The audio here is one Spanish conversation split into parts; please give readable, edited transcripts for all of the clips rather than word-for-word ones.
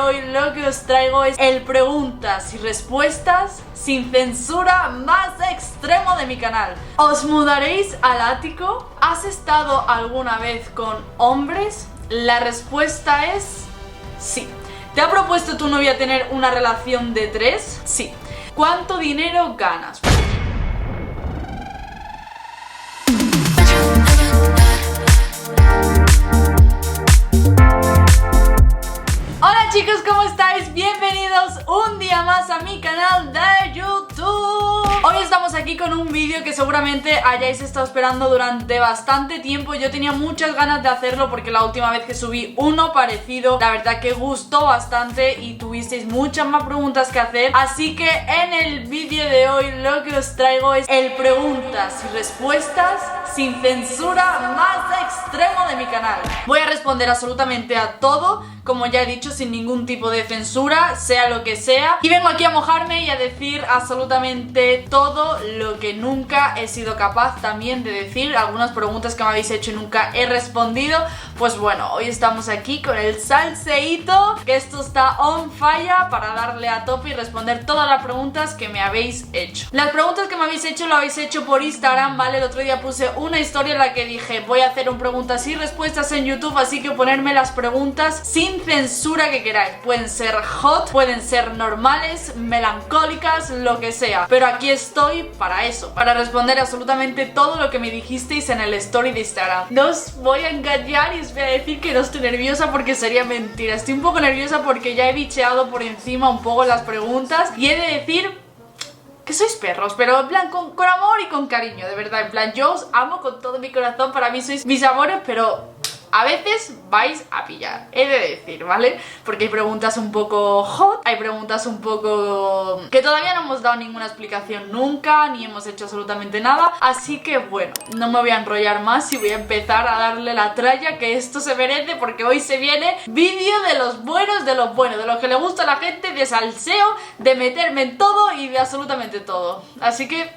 hoy lo que os traigo es el preguntas y respuestas sin censura más extremo de mi canal. ¿Os mudaréis al ático? ¿Has estado alguna vez con hombres? La respuesta es sí. ¿Te ha propuesto tu novia tener una relación de 3? Sí. ¿Cuánto dinero ganas? Hola chicos, ¿cómo estáis? Bienvenidos un día más a mi canal de YouTube. Hoy estamos aquí con un vídeo que seguramente hayáis estado esperando durante bastante tiempo. Yo tenía muchas ganas de hacerlo porque la última vez que subí uno parecido, la verdad que gustó bastante y tuvisteis muchas más preguntas que hacer. Así que en el vídeo de hoy lo que os traigo es el preguntas y respuestas sin censura más extremo de mi canal. Voy a responder absolutamente a todo, como ya he dicho, sin ningún tipo de censura, sea lo que sea. Y vengo aquí a mojarme y a decir absolutamente todo lo que nunca he sido capaz también de decir. Algunas preguntas que me habéis hecho y nunca he respondido. Pues bueno, hoy estamos aquí con el salseíto, que esto está on fire, para darle a tope y responder todas las preguntas que me habéis hecho. Las preguntas que me habéis hecho lo habéis hecho por Instagram, ¿vale? El otro día puse una historia en la que dije voy a hacer un preguntas y respuestas en YouTube, así que ponerme las preguntas sin censura que queráis. Pueden ser hot, pueden ser normales, melancólicas, lo que sea, pero aquí estoy para eso, para responder absolutamente todo lo que me dijisteis en el story de Instagram. No os voy a engañar y os voy a decir que no estoy nerviosa porque sería mentira. Estoy un poco nerviosa porque ya he bicheado por encima un poco las preguntas y he de decir que sois perros, pero en plan con amor y con cariño, de verdad. En plan, yo os amo con todo mi corazón, para mí sois mis amores, pero a veces vais a pillar, he de decir, ¿vale? Porque hay preguntas un poco hot, hay preguntas un poco que todavía no hemos dado ninguna explicación nunca, ni hemos hecho absolutamente nada. Así que bueno, no me voy a enrollar más y voy a empezar a darle la tralla que esto se merece, porque hoy se viene vídeo de los buenos, de los buenos, de lo que le gusta a la gente, de salseo, de meterme en todo y de absolutamente todo. Así que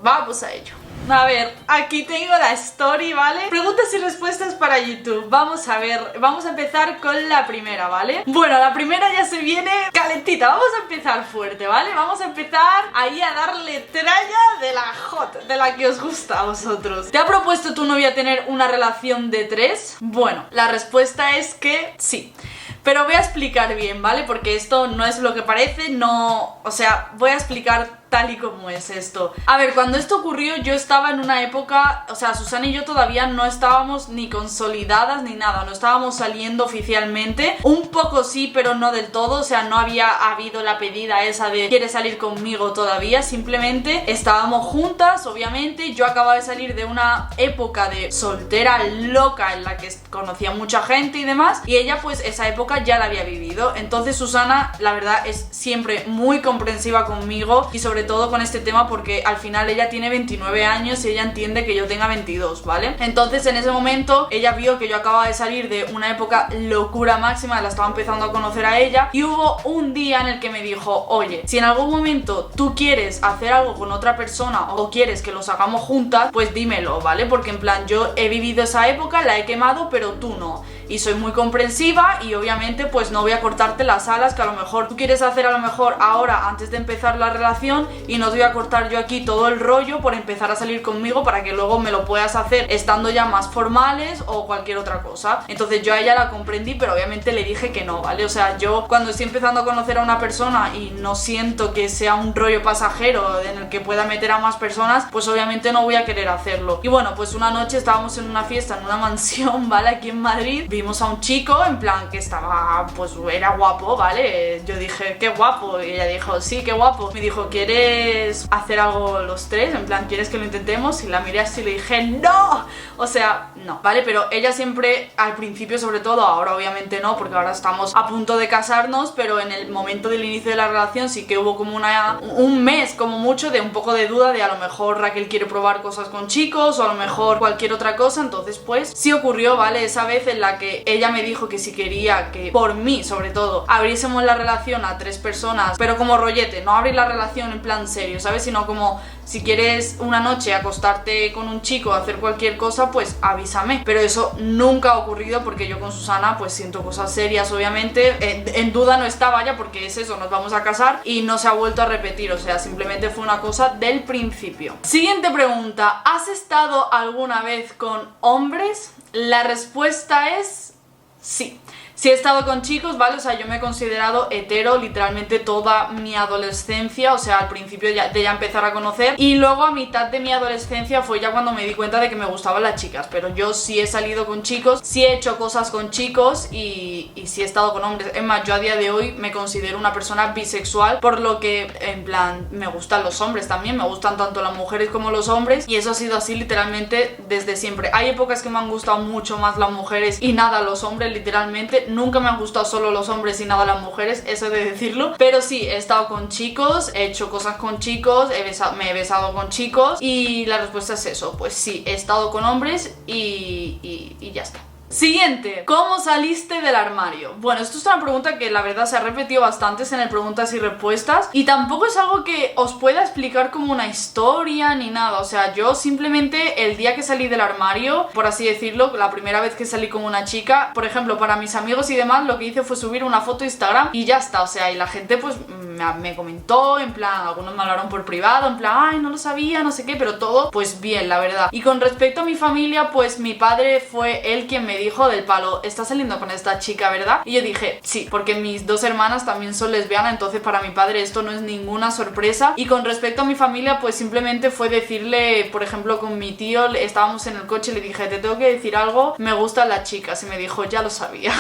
vamos a ello. A ver, aquí tengo la story, ¿vale? Preguntas y respuestas para YouTube. Vamos a ver, vamos a empezar con la primera, ¿vale? Bueno, la primera ya se viene calentita. Vamos a empezar fuerte, ¿vale? Vamos a empezar ahí a darle tralla de la hot, de la que os gusta a vosotros. ¿Te ha propuesto tu novia tener una relación de 3? Bueno, la respuesta es que sí. Pero voy a explicar bien, ¿vale? Porque esto no es lo que parece, no... O sea, voy a explicar tal y como es esto. A ver, cuando esto ocurrió yo estaba en una época, o sea, Susana y yo todavía no estábamos ni consolidadas ni nada, no estábamos saliendo oficialmente. Un poco sí, pero no del todo, o sea, no había habido la pedida esa de ¿quieres salir conmigo todavía? Simplemente estábamos juntas, obviamente. Yo acababa de salir de una época de soltera loca en la que conocía mucha gente y demás, y ella pues esa época ya la había vivido. Entonces Susana, la verdad, es siempre muy comprensiva conmigo y sobre todo con este tema, porque al final ella tiene 29 años y ella entiende que yo tenga 22, ¿vale? Entonces en ese momento ella vio que yo acababa de salir de una época locura máxima, la estaba empezando a conocer a ella, y hubo un día en el que me dijo, oye, si en algún momento tú quieres hacer algo con otra persona o quieres que los hagamos juntas, pues dímelo, ¿vale? Porque en plan, yo he vivido esa época, la he quemado, pero tú no. Y soy muy comprensiva y obviamente pues no voy a cortarte las alas, que a lo mejor tú quieres hacer a lo mejor ahora antes de empezar la relación, y no te voy a cortar yo aquí todo el rollo por empezar a salir conmigo para que luego me lo puedas hacer estando ya más formales o cualquier otra cosa. Entonces yo a ella la comprendí, pero obviamente le dije que no, ¿vale? O sea, yo cuando estoy empezando a conocer a una persona y no siento que sea un rollo pasajero en el que pueda meter a más personas, pues obviamente no voy a querer hacerlo. Y bueno, pues una noche estábamos en una fiesta en una mansión, ¿vale? Aquí en Madrid. Vimos a un chico, en plan, que estaba, pues era guapo, ¿vale? Yo dije, qué guapo, y ella dijo, sí, qué guapo. Me dijo, ¿quieres hacer algo los tres? En plan, ¿quieres que lo intentemos? Y la miré así y le dije, ¡no! O sea, no, ¿vale? Pero ella siempre, al principio sobre todo, ahora obviamente no, porque ahora estamos a punto de casarnos, pero en el momento del inicio de la relación sí que hubo como un mes, como mucho, de un poco de duda de a lo mejor Raquel quiere probar cosas con chicos o a lo mejor cualquier otra cosa. Entonces pues sí ocurrió, ¿vale? Esa vez en la que que ella me dijo que si quería que, por mí sobre todo, abriésemos la relación a 3 personas, pero como rollete, no abrir la relación en plan serio, ¿sabes? Sino como si quieres una noche acostarte con un chico, hacer cualquier cosa, pues avísame. Pero eso nunca ha ocurrido porque yo con Susana pues siento cosas serias, obviamente. En duda no está, vaya, porque es eso, nos vamos a casar y no se ha vuelto a repetir, o sea, simplemente fue una cosa del principio. Siguiente pregunta, ¿has estado alguna vez con hombres? La respuesta es sí. Sí he estado con chicos, ¿vale? O sea, yo me he considerado hetero literalmente toda mi adolescencia, o sea, al principio de ya empezar a conocer, y luego a mitad de mi adolescencia fue ya cuando me di cuenta de que me gustaban las chicas, pero yo sí he salido con chicos, sí he hecho cosas con chicos y sí he estado con hombres. Es más, yo a día de hoy me considero una persona bisexual, por lo que, en plan, me gustan los hombres también, me gustan tanto las mujeres como los hombres, y eso ha sido así literalmente desde siempre. Hay épocas que me han gustado mucho más las mujeres y nada los hombres, literalmente. Nunca me han gustado solo los hombres y nada las mujeres, eso he de decirlo. Pero sí, he estado con chicos, he hecho cosas con chicos, me he besado con chicos. Y la respuesta es eso, pues sí, he estado con hombres y ya está. Siguiente, ¿cómo saliste del armario? Bueno, esto es una pregunta que la verdad se ha repetido bastantes en el preguntas y respuestas, y tampoco es algo que os pueda explicar como una historia ni nada. O sea, yo simplemente el día que salí del armario, por así decirlo, la primera vez que salí con una chica, por ejemplo, para mis amigos y demás, lo que hice fue subir una foto a Instagram y ya está. O sea, y la gente pues me comentó, en plan, algunos me hablaron por privado, en plan, ay, no lo sabía, no sé qué, pero todo pues bien, la verdad. Y con respecto a mi familia, pues mi padre fue él quien me dijo del palo, estás saliendo con esta chica, ¿verdad? Y yo dije, sí, porque mis 2 hermanas también son lesbianas, entonces para mi padre esto no es ninguna sorpresa. Y con respecto a mi familia, pues simplemente fue decirle, por ejemplo, con mi tío, estábamos en el coche y le dije, te tengo que decir algo, me gustan las chicas, y me dijo, ya lo sabía.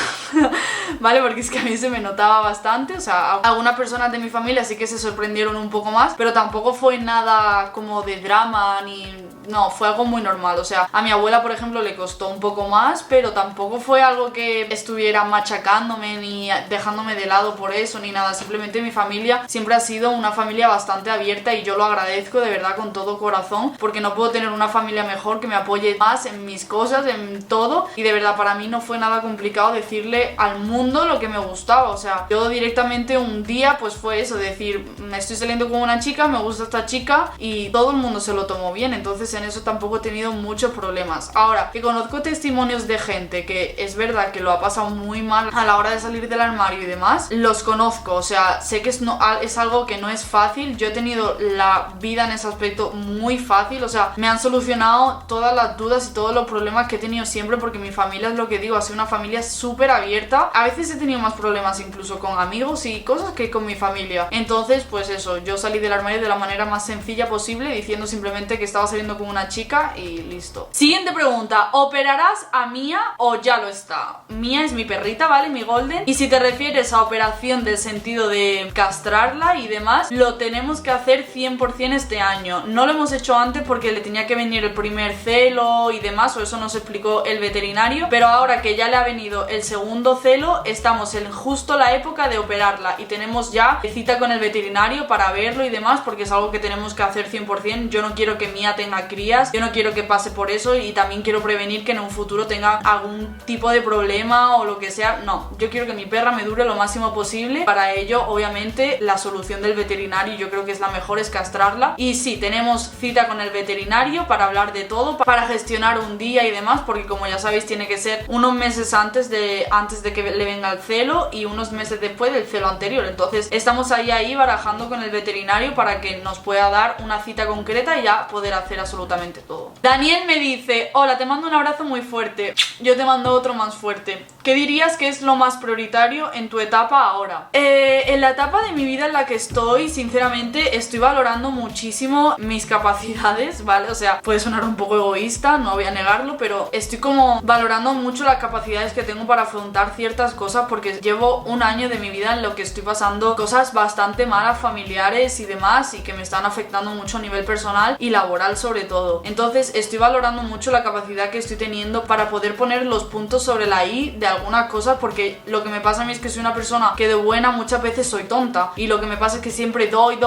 ¿Vale? Porque es que a mí se me notaba bastante, o sea, algunas personas de mi familia sí que se sorprendieron un poco más, pero tampoco fue nada como de drama ni... No, fue algo muy normal. O sea, a mi abuela, por ejemplo, le costó un poco más, pero tampoco fue algo que estuviera machacándome ni dejándome de lado por eso ni nada. Simplemente mi familia siempre ha sido una familia bastante abierta y yo lo agradezco de verdad con todo corazón, porque no puedo tener una familia mejor que me apoye más en mis cosas, en todo, y de verdad para mí no fue nada complicado decirle al mundo lo que me gustaba. O sea, yo directamente un día pues fue eso, decir, me estoy saliendo con una chica, me gusta esta chica, y todo el mundo se lo tomó bien. Entonces en eso tampoco he tenido muchos problemas. Ahora, que conozco testimonios de gente que es verdad que lo ha pasado muy mal a la hora de salir del armario y demás, los conozco. O sea, sé que es algo que no es fácil. Yo he tenido la vida en ese aspecto muy fácil, o sea, me han solucionado todas las dudas y todos los problemas que he tenido siempre, porque mi familia, es lo que digo, ha sido una familia súper abierta. A veces he tenido más problemas incluso con amigos y cosas que con mi familia. Entonces, pues eso, yo salí del armario de la manera más sencilla posible, diciendo simplemente que estaba saliendo con una chica y listo. Siguiente pregunta, ¿operarás a Mía o ya lo está? Mía es mi perrita, ¿vale? Mi golden. Y si te refieres a operación del sentido de castrarla y demás, lo tenemos que hacer 100% este año. No lo hemos hecho antes porque le tenía que venir el primer celo y demás, o eso nos explicó el veterinario, pero ahora que ya le ha venido el segundo celo, estamos en justo la época de operarla y tenemos ya cita con el veterinario para verlo y demás, porque es algo que tenemos que hacer 100%. Yo no quiero que Mía tenga crías, yo no quiero que pase por eso, y también quiero prevenir que en un futuro tenga algún tipo de problema o lo que sea. No, yo quiero que mi perra me dure lo máximo posible. Para ello, obviamente, la solución del veterinario, yo creo que es la mejor, es castrarla. Y sí, tenemos cita con el veterinario para hablar de todo, para gestionar un día y demás, porque como ya sabéis, tiene que ser unos meses antes de que le venga el celo y unos meses después del celo anterior. Entonces estamos ahí barajando con el veterinario para que nos pueda dar una cita concreta y ya poder hacer absolutamente todo. Daniel me dice, hola, te mando un abrazo muy fuerte. Yo te mando otro más fuerte. ¿Qué dirías que es lo más prioritario en tu etapa ahora? En la etapa de mi vida en la que estoy, sinceramente, estoy valorando muchísimo mis capacidades, ¿vale? O sea, puede sonar un poco egoísta, no voy a negarlo, pero estoy como valorando mucho las capacidades que tengo para afrontar ciertas cosas, porque llevo un año de mi vida en lo que estoy pasando cosas bastante malas, familiares y demás, y que me están afectando mucho a nivel personal y laboral sobre todo. Entonces estoy valorando mucho la capacidad que estoy teniendo para poder poner los puntos sobre la i de algunas cosas, porque lo que me pasa a mí es que soy una persona que de buena muchas veces soy tonta, y lo que me pasa es que siempre doy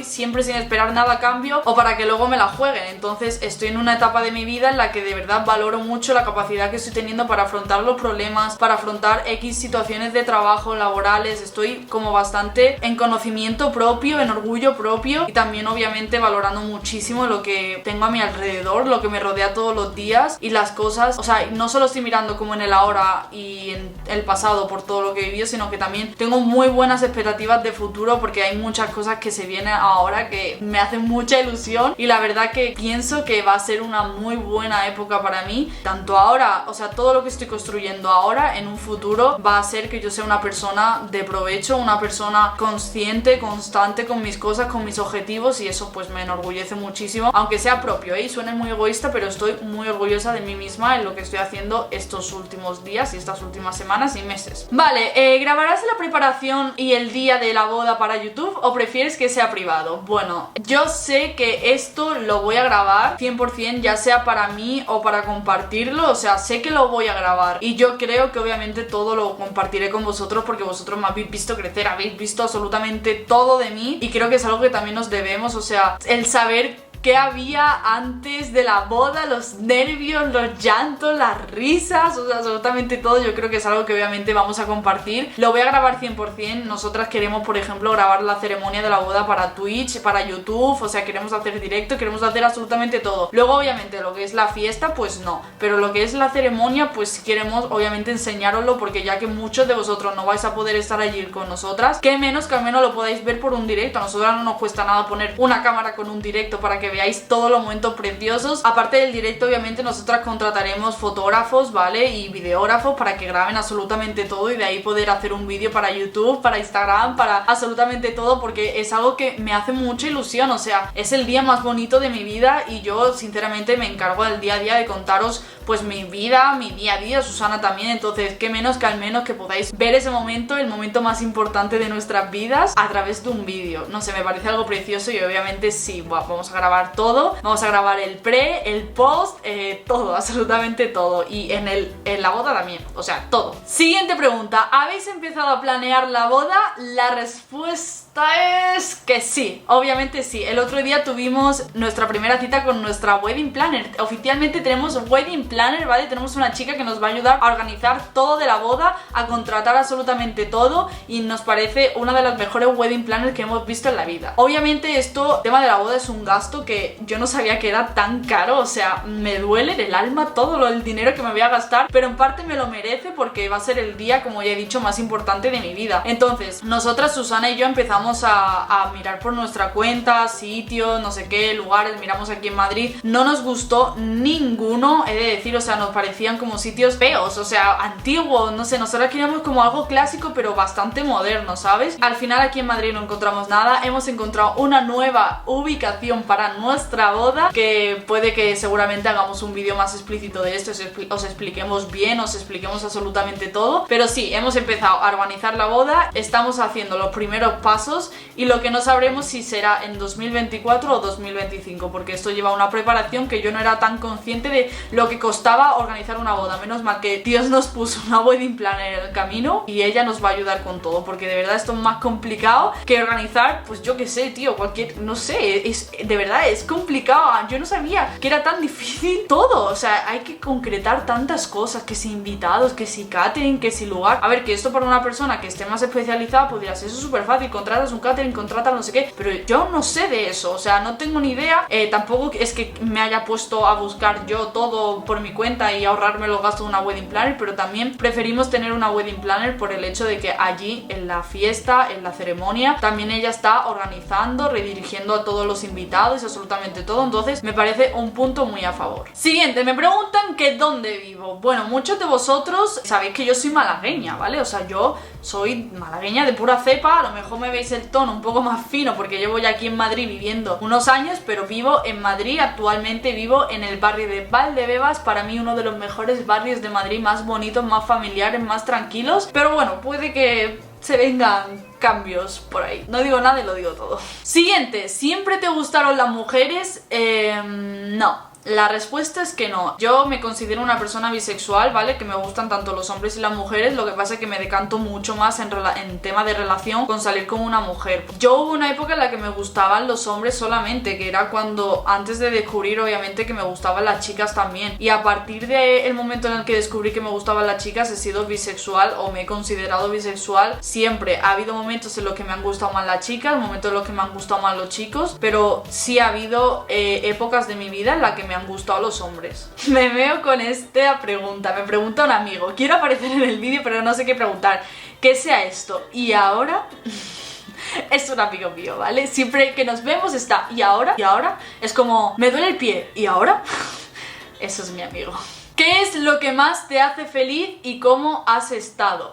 siempre sin esperar nada a cambio o para que luego me la jueguen. Entonces estoy en una etapa de mi vida en la que de verdad valoro mucho la capacidad que estoy teniendo para afrontar los problemas, para afrontar X situaciones de trabajo, laborales. Estoy como bastante en conocimiento propio, en orgullo propio, y también obviamente valorando muchísimo lo que tengo a mi alrededor, lo que me rodea todos los días y las cosas. O sea, no solo estoy mirando como en el ahora y en el pasado por todo lo que he vivido, sino que también tengo muy buenas expectativas de futuro, porque hay muchas cosas que se vienen ahora que me hacen mucha ilusión, y la verdad que pienso que va a ser una muy buena época para mí, tanto ahora, o sea, todo lo que estoy construyendo ahora en un futuro va a hacer que yo sea una persona de provecho, una persona consciente, constante con mis cosas, con mis objetivos, y eso pues me enorgullece muchísimo, aunque sea propio, y suene muy egoísta, pero estoy muy orgullosa de mí misma en lo que estoy haciendo estos últimos días y estas últimas semanas y meses. Vale, ¿grabarás la preparación y el día de la boda para YouTube o prefieres que sea privado? Bueno, yo sé que esto lo voy a grabar 100%, ya sea para mí o para compartirlo, o sea, sé que lo voy a grabar, y yo creo que obviamente todo lo compartiré con vosotros, porque vosotros me habéis visto crecer, habéis visto absolutamente todo de mí, y creo que es algo que también nos debemos, o sea, el saber qué había antes de la boda, los nervios, los llantos, las risas, o sea, absolutamente todo. Yo creo que es algo que obviamente vamos a compartir. Lo voy a grabar 100%. Nosotras queremos, por ejemplo, grabar la ceremonia de la boda para Twitch, para YouTube, o sea, queremos hacer directo, queremos hacer absolutamente todo. Luego, obviamente, lo que es la fiesta, pues no, pero lo que es la ceremonia, pues queremos, obviamente, enseñároslo, porque ya que muchos de vosotros no vais a poder estar allí con nosotras, qué menos que al menos lo podáis ver por un directo. A nosotras no nos cuesta nada poner una cámara con un directo para que veáis todos los momentos preciosos. Aparte del directo, obviamente nosotras contrataremos fotógrafos, ¿vale? Y videógrafos para que graben absolutamente todo, y de ahí poder hacer un vídeo para YouTube, para Instagram, para absolutamente todo, porque es algo que me hace mucha ilusión. O sea, es el día más bonito de mi vida, y yo sinceramente me encargo del día a día de contaros pues mi vida, mi día a día, Susana también. Entonces qué menos que al menos que podáis ver ese momento, el momento más importante de nuestras vidas, a través de un vídeo. No sé, me parece algo precioso, y obviamente sí, vamos a grabar todo, vamos a grabar el pre, el post, todo, absolutamente todo, y en la boda también, o sea, todo. Siguiente pregunta, ¿habéis empezado a planear la boda? La respuesta es que sí, obviamente sí. El otro día tuvimos nuestra primera cita con nuestra wedding planner. Oficialmente tenemos wedding planner, ¿vale? Tenemos una chica que nos va a ayudar a organizar todo de la boda, a contratar absolutamente todo, y nos parece una de las mejores wedding planners que hemos visto en la vida. Obviamente esto, el tema de la boda, es un gasto que yo no sabía que era tan caro, o sea, me duele en el alma todo el dinero que me voy a gastar, pero en parte me lo merece, porque va a ser el día, como ya he dicho, más importante de mi vida. Entonces, nosotras, Susana y yo, empezamos a mirar por nuestra cuenta sitios, no sé qué, lugares. Miramos aquí en Madrid, no nos gustó ninguno, he de decir, o sea, nos parecían como sitios feos, o sea, antiguos, no sé, nosotros queríamos como algo clásico pero bastante moderno, ¿sabes? Al final aquí en Madrid no encontramos nada, hemos encontrado una nueva ubicación para nuestra boda, que puede que seguramente hagamos un vídeo más explícito de esto, os expliquemos bien, os expliquemos absolutamente todo, pero sí, hemos empezado a organizar la boda, estamos haciendo los primeros pasos, y lo que no sabremos si será en 2024 o 2025, porque esto lleva una preparación que yo no era tan consciente de lo que costaba organizar una boda. Menos mal que Dios nos puso una wedding planner en el camino, y ella nos va a ayudar con todo, porque de verdad esto es más complicado que organizar, pues yo que sé, tío, no sé, de verdad es complicado. Yo no sabía que era tan difícil todo, o sea, hay que concretar tantas cosas, que si invitados, que si catering, que si lugar. A ver, que esto para una persona que esté más especializada podría ser súper fácil, contratas un catering, contratas no sé qué, pero yo no sé de eso, o sea, no tengo ni idea. Tampoco es que me haya puesto a buscar yo todo por mi cuenta y ahorrarme los gastos de una wedding planner, pero también preferimos tener una wedding planner por el hecho de que allí en la fiesta, en la ceremonia, también ella está organizando, redirigiendo a todos los invitados y absolutamente todo. Entonces me parece un punto muy a favor. Siguiente, me preguntan que dónde vivo. Bueno, muchos de vosotros sabéis que yo soy malagueña, ¿vale? O sea, yo soy malagueña de pura cepa. A lo mejor me veis el tono un poco más fino porque llevo ya aquí en Madrid viviendo unos años, pero vivo en Madrid. Actualmente vivo en el barrio de Valdebebas, para mí uno de los mejores barrios de Madrid, más bonitos, más familiares, más tranquilos. Pero bueno, puede que se vengan cambios por ahí. No digo nada y lo digo todo. Siguiente, ¿siempre te gustaron las mujeres? No. La respuesta es que no. Yo me considero una persona bisexual, ¿vale? Que me gustan tanto los hombres y las mujeres. Lo que pasa es que me decanto mucho más en tema de relación con salir con una mujer. Yo hubo una época en la que me gustaban los hombres solamente, que era cuando, antes de descubrir obviamente que me gustaban las chicas también. Y a partir del momento en el que descubrí que me gustaban las chicas, he sido bisexual o me he considerado bisexual siempre. Ha habido momentos en los que me han gustado más las chicas, momentos en los que me han gustado más los chicos, pero sí ha habido épocas de mi vida en las que me han gustado los hombres. Me veo con esta pregunta. Me pregunta un amigo. Quiero aparecer en el vídeo, pero no sé qué preguntar. ¿Qué sea esto? ¿Y ahora? Es un amigo mío, ¿vale? Siempre que nos vemos está ¿y ahora? ¿Y ahora? Es como, me duele el pie. ¿Y ahora? Eso es mi amigo. ¿Qué es lo que más te hace feliz y cómo has estado?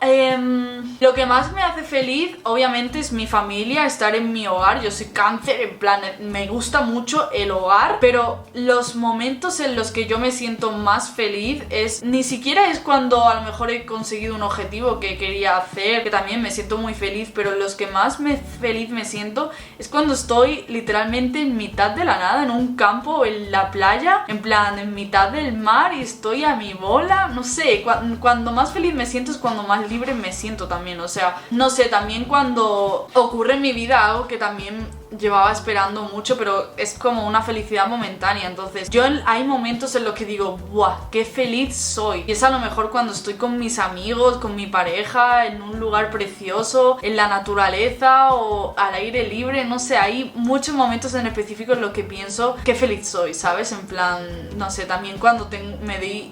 Lo que más me hace feliz, obviamente, es mi familia, estar en mi hogar. Yo soy cáncer, en plan, me gusta mucho el hogar, pero los momentos en los que yo me siento más feliz ni siquiera es cuando a lo mejor he conseguido un objetivo que quería hacer, que también me siento muy feliz, pero los que más feliz me siento es cuando estoy literalmente en mitad de la nada, en un campo o en la playa, en plan, en mitad del mar y estoy a mi bola, no sé, cuando más feliz me siento es cuando más libre me siento también, o sea, no sé, también cuando ocurre en mi vida algo que también llevaba esperando mucho, pero es como una felicidad momentánea. Entonces hay momentos en los que digo, ¡buah! ¡Qué feliz soy! Y es a lo mejor cuando estoy con mis amigos, con mi pareja, en un lugar precioso, en la naturaleza o al aire libre, no sé, hay muchos momentos en específico en los que pienso qué feliz soy, ¿sabes? En plan, no sé, también cuando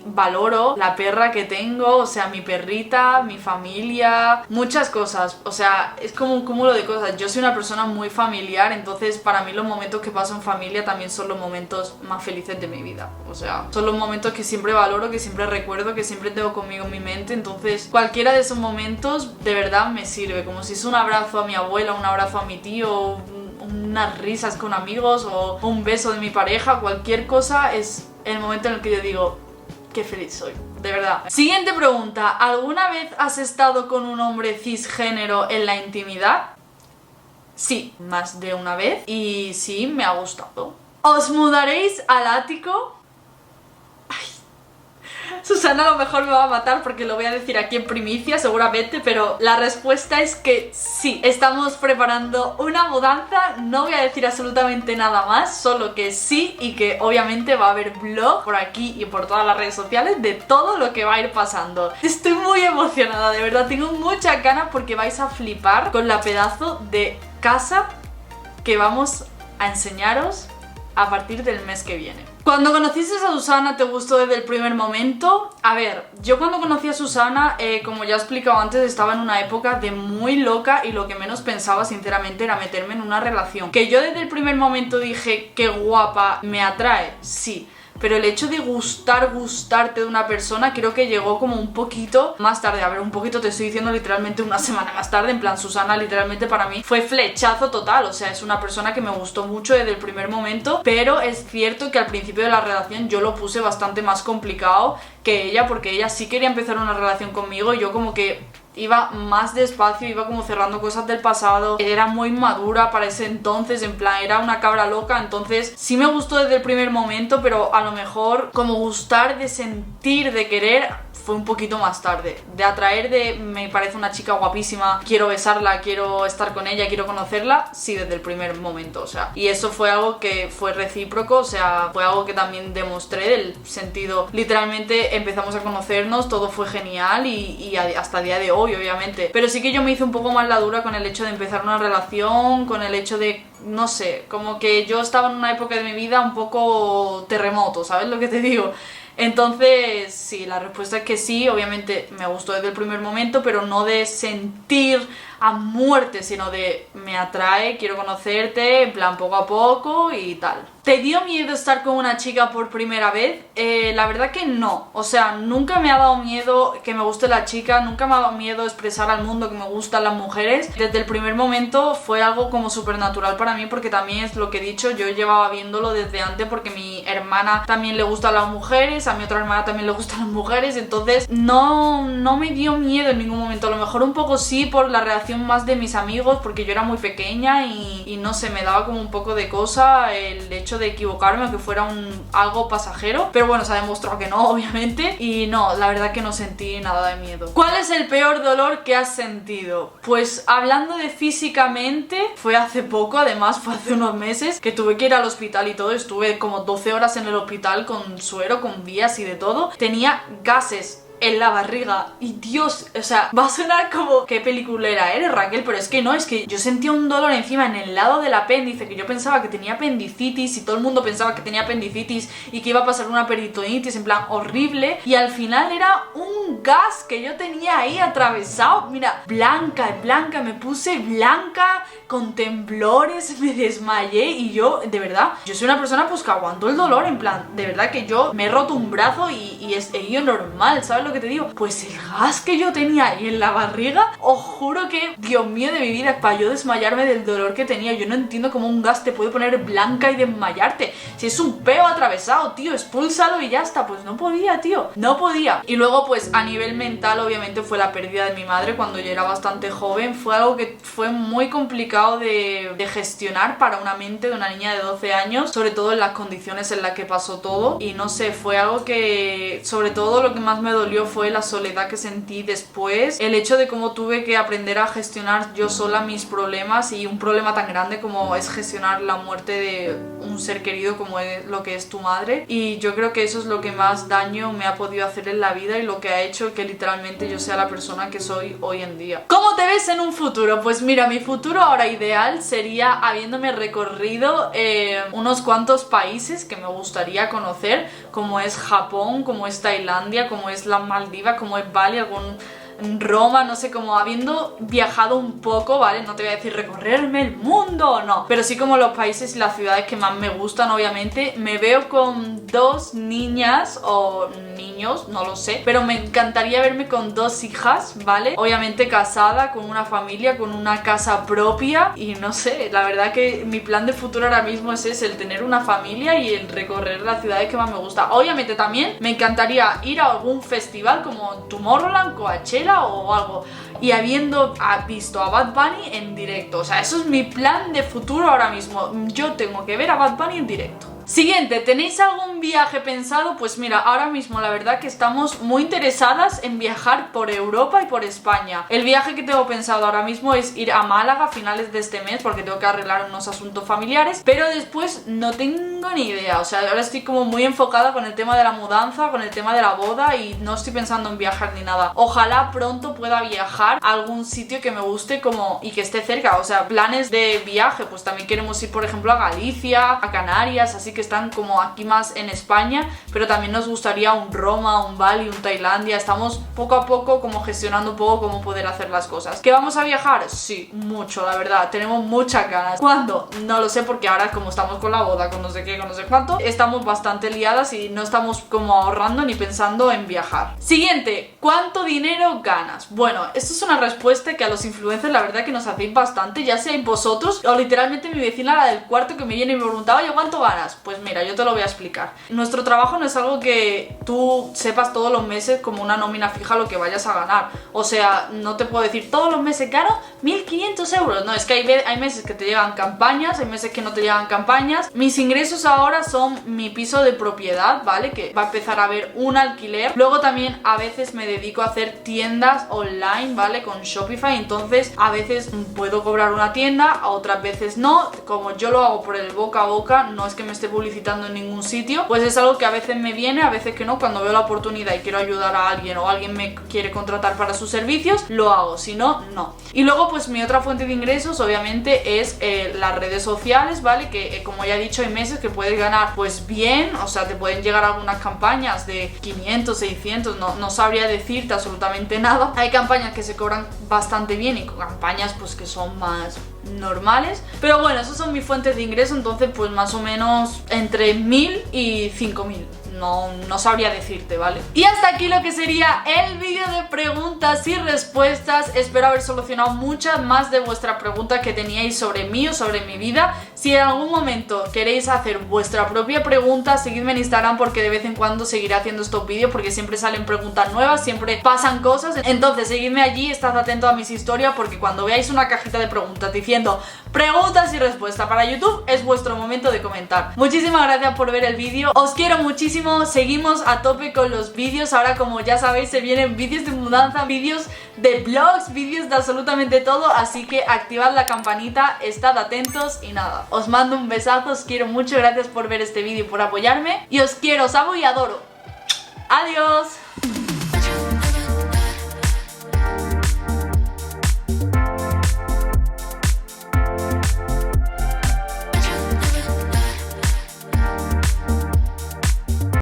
valoro la perra que tengo, o sea, mi perrita, mi familia, muchas cosas, o sea, es como un cúmulo de cosas. Yo soy una persona muy familiar, entonces para mí los momentos que paso en familia también son los momentos más felices de mi vida, o sea, son los momentos que siempre valoro, que siempre recuerdo, que siempre tengo conmigo en mi mente. Entonces cualquiera de esos momentos de verdad me sirve, como si es un abrazo a mi abuela, un abrazo a mi tío, unas risas con amigos o un beso de mi pareja, cualquier cosa es el momento en el que yo digo, qué feliz soy, de verdad. Siguiente pregunta, ¿alguna vez has estado con un hombre cisgénero en la intimidad? Sí, más de una vez, y sí, me ha gustado. ¿Os mudaréis al ático? Susana a lo mejor me va a matar porque lo voy a decir aquí en primicia seguramente, pero la respuesta es que sí. Estamos preparando una mudanza, no voy a decir absolutamente nada más, solo que sí, y que obviamente va a haber vlog por aquí y por todas las redes sociales de todo lo que va a ir pasando. Estoy muy emocionada, de verdad, tengo muchas ganas porque vais a flipar con la pedazo de casa que vamos a enseñaros a partir del mes que viene. Cuando conociste a Susana, ¿te gustó desde el primer momento? A ver, yo cuando conocí a Susana, como ya he explicado antes, estaba en una época de muy loca y lo que menos pensaba sinceramente era meterme en una relación. Que yo desde el primer momento dije, qué guapa, me atrae, sí. Pero el hecho de gustarte de una persona creo que llegó como un poquito más tarde. A ver, un poquito te estoy diciendo literalmente una semana más tarde. En plan, Susana literalmente para mí fue flechazo total. O sea, es una persona que me gustó mucho desde el primer momento. Pero es cierto que al principio de la relación yo lo puse bastante más complicado que ella, porque ella sí quería empezar una relación conmigo y yo como que iba más despacio, iba como cerrando cosas del pasado. Era muy madura para ese entonces, en plan, era una cabra loca. Entonces sí me gustó desde el primer momento, pero a lo mejor como gustar, de sentir, de querer, fue un poquito más tarde. De atraer, de me parece una chica guapísima, quiero besarla, quiero estar con ella, quiero conocerla, sí, desde el primer momento, o sea. Y eso fue algo que fue recíproco, o sea, fue algo que también demostré, del sentido, literalmente empezamos a conocernos, todo fue genial y hasta el día de hoy, obviamente. Pero sí que yo me hice un poco más la dura con el hecho de empezar una relación, con el hecho de, no sé, como que yo estaba en una época de mi vida un poco terremoto, ¿sabes lo que te digo? Entonces, sí, la respuesta es que sí, obviamente me gustó desde el primer momento, pero no de sentir a muerte, sino de me atrae, quiero conocerte, en plan poco a poco y tal. ¿Te dio miedo estar con una chica por primera vez? La verdad que no, o sea, nunca me ha dado miedo que me guste la chica, nunca me ha dado miedo expresar al mundo que me gustan las mujeres. Desde el primer momento fue algo como súper natural para mí, porque también es lo que he dicho, yo llevaba viéndolo desde antes porque mi hermana también le gustan las mujeres, a mi otra hermana también le gustan las mujeres, entonces no me dio miedo en ningún momento. A lo mejor un poco sí por la reacción admiración más de mis amigos porque yo era muy pequeña y no sé, me daba como un poco de cosa el hecho de equivocarme o que fuera algo pasajero, pero bueno, se ha demostrado que no, obviamente, y no, la verdad que no sentí nada de miedo. ¿Cuál es el peor dolor que has sentido? Pues hablando de físicamente, fue hace poco, además fue hace unos meses que tuve que ir al hospital y todo, estuve como 12 horas en el hospital con suero, con vías y de todo. Tenía gases en la barriga y Dios, o sea, va a sonar como ¿qué peliculera eres, Raquel? Pero es que no, es que yo sentía un dolor encima en el lado del apéndice, que yo pensaba que tenía apendicitis y todo el mundo pensaba que tenía apendicitis y que iba a pasar una peritonitis, en plan horrible, y al final era un gas que yo tenía ahí atravesado. Mira, blanca, me puse blanca, con temblores, me desmayé y yo, de verdad, yo soy una persona pues que aguanto el dolor, en plan, de verdad que yo me he roto un brazo y he ido normal, ¿sabes lo que te digo? Pues el gas que yo tenía ahí en la barriga, os juro que, Dios mío de mi vida, para yo desmayarme del dolor que tenía. Yo no entiendo cómo un gas te puede poner blanca y desmayarte. Si es un peo atravesado, tío, expúlsalo y ya está. Pues no podía, tío, no podía. Y luego pues a nivel mental obviamente fue la pérdida de mi madre cuando yo era bastante joven. Fue algo que fue muy complicado de gestionar para una mente de una niña de 12 años, sobre todo en las condiciones en las que pasó todo. Y no sé, fue algo que, sobre todo, lo que más me dolió fue la soledad que sentí después, el hecho de cómo tuve que aprender a gestionar yo sola mis problemas, y un problema tan grande como es gestionar la muerte de un ser querido como es lo que es tu madre. Y yo creo que eso es lo que más daño me ha podido hacer en la vida y lo que ha hecho que literalmente yo sea la persona que soy hoy en día. ¿Cómo te ves en un futuro? Pues mira, mi futuro ahora ideal sería habiéndome recorrido unos cuantos países que me gustaría conocer, como es Japón, como es Tailandia, como es las Maldivas, como es Bali, Roma, no sé, como habiendo viajado un poco, ¿vale? No te voy a decir recorrerme el mundo, no, pero sí como los países y las ciudades que más me gustan, obviamente. Me veo con 2 niñas o niños, no lo sé, pero me encantaría verme con 2 hijas, ¿vale? Obviamente casada, con una familia, con una casa propia, y no sé, la verdad que mi plan de futuro ahora mismo es ese, el tener una familia y el recorrer las ciudades que más me gusta. Obviamente también me encantaría ir a algún festival como Tomorrowland, Coachella o algo, y habiendo visto a Bad Bunny en directo. O sea, eso es mi plan de futuro ahora mismo. Yo tengo que ver a Bad Bunny en directo. Siguiente, ¿tenéis algún viaje pensado? Pues mira, ahora mismo la verdad que estamos muy interesadas en viajar por Europa y por España. El viaje que tengo pensado ahora mismo es ir a Málaga a finales de este mes porque tengo que arreglar unos asuntos familiares, pero después no tengo ni idea. O sea, ahora estoy como muy enfocada con el tema de la mudanza, con el tema de la boda, y no estoy pensando en viajar ni nada. Ojalá pronto pueda viajar a algún sitio que me guste como y que esté cerca. O sea, planes de viaje, pues también queremos ir por ejemplo a Galicia, a Canarias, así que están como aquí más en España, pero también nos gustaría un Roma, un Bali, un Tailandia. Estamos poco a poco como gestionando un poco cómo poder hacer las cosas. ¿Que vamos a viajar? Sí, mucho, la verdad, tenemos muchas ganas. ¿Cuándo? No lo sé, porque ahora como estamos con la boda, con no sé qué, con no sé cuánto, estamos bastante liadas y no estamos como ahorrando ni pensando en viajar. Siguiente, ¿cuánto dinero ganas? Bueno, esto es una respuesta que a los influencers la verdad que nos hacéis bastante, ya seáis vosotros o literalmente mi vecina, la del cuarto, que me viene y me preguntaba: oye, ¿cuánto ganas? Pues mira, yo te lo voy a explicar. Nuestro trabajo no es algo que tú sepas todos los meses como una nómina fija lo que vayas a ganar. O sea, no te puedo decir todos los meses gano 1.500 euros. No, es que hay meses que te llegan campañas, hay meses que no te llegan campañas. Mis ingresos ahora son mi piso de propiedad, ¿vale? Que va a empezar a haber un alquiler. Luego también a veces me dedico a hacer tiendas online, ¿vale? Con Shopify. Entonces a veces puedo cobrar una tienda, a otras veces no. Como yo lo hago por el boca a boca, no es que me esté publicitando en ningún sitio, pues es algo que a veces me viene, a veces que no. Cuando veo la oportunidad y quiero ayudar a alguien o alguien me quiere contratar para sus servicios, lo hago, si no, no. Y luego pues mi otra fuente de ingresos obviamente es las redes sociales, ¿vale? Que como ya he dicho, hay meses que puedes ganar pues bien, o sea, te pueden llegar algunas campañas de 500, 600, no sabría decirte absolutamente nada. Hay campañas que se cobran bastante bien y campañas pues que son más normales, pero bueno, esas son mis fuentes de ingreso. Entonces pues más o menos entre 1.000 y 5.000. No sabría decirte, ¿vale? Y hasta aquí lo que sería el vídeo de preguntas y respuestas. Espero haber solucionado muchas más de vuestras preguntas que teníais sobre mí o sobre mi vida. Si en algún momento queréis hacer vuestra propia pregunta, seguidme en Instagram porque de vez en cuando seguiré haciendo estos vídeos porque siempre salen preguntas nuevas, siempre pasan cosas. Entonces seguidme allí, estad atento a mis historias porque cuando veáis una cajita de preguntas diciendo preguntas y respuestas para YouTube, es vuestro momento de comentar. Muchísimas gracias por ver el vídeo, os quiero muchísimo, seguimos a tope con los vídeos. Ahora, como ya sabéis, se vienen vídeos de mudanza, vídeos de vlogs, vídeos de absolutamente todo, así que activad la campanita, estad atentos y nada, os mando un besazo, os quiero mucho, gracias por ver este vídeo y por apoyarme y os quiero, os amo y adoro. Adiós.